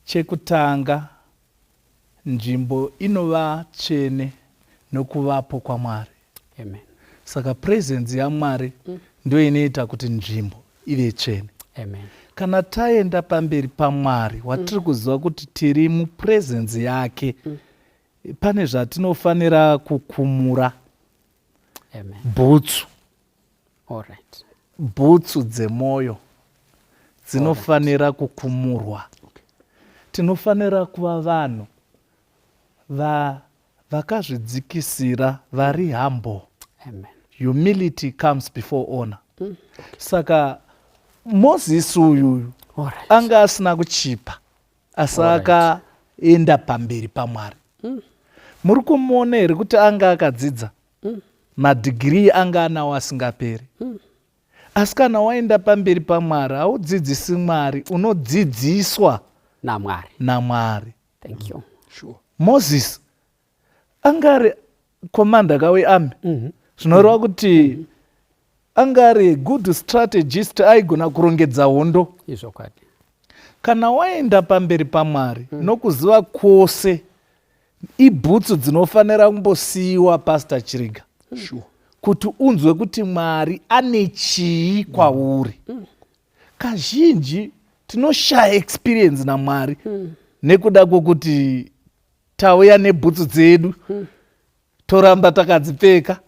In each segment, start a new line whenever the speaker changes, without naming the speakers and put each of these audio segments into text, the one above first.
Chekutanga, nzvimbo inova tsvene nokuvapo kwaMwari.
Amen.
Saka presence yaMwari ndio inoita kuti nzvimbo ive tsvene.
Amen.
Kana taenda pamberi paMwari, watiri kuziva kuti tiri mupresence yake, pane zvatinofanira kukumura.
Amen.
Bhutsu.
All right.
Bhutsu dzemwoyo dzinofanira kukumurwa. Tinofanira kuva vanhu vakazvidzikisira, vari humble.
Amen.
Humility comes before honor. Saka Moses uyu anga asina kuchipa, asi akaenda pamberi paMwari. Muri kumuona here kuti anga akadzidza, madhigirii anga anawo asingaperi. Asi kana waenda pamberi paMwari, haudzidzisi Mwari, unodzidziswa naMwari.
Thank you. Sure.
Moses anga ari komanda wearmy. Zvinoreva kuti anga ari good strategist, aigona kurongedza hondo.
Izvokwadi.
Kana waenda pamberi paMwari, nokuziva kwose ibhutsu dzinofanira kumbosiyiwa, Pastor Chiriga.
Sure.
Kuti unzwe kuti Mwari ane chii kwauri. Kazhinji tinoshaya experience naMwari nekuda kwokuti tauya nebhutsu dzedu, toramba takadzipfeka,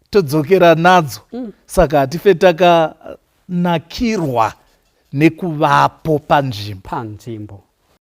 todzokera nadzo. Saka hatife takanakirwa nekuvapo panzvimbo.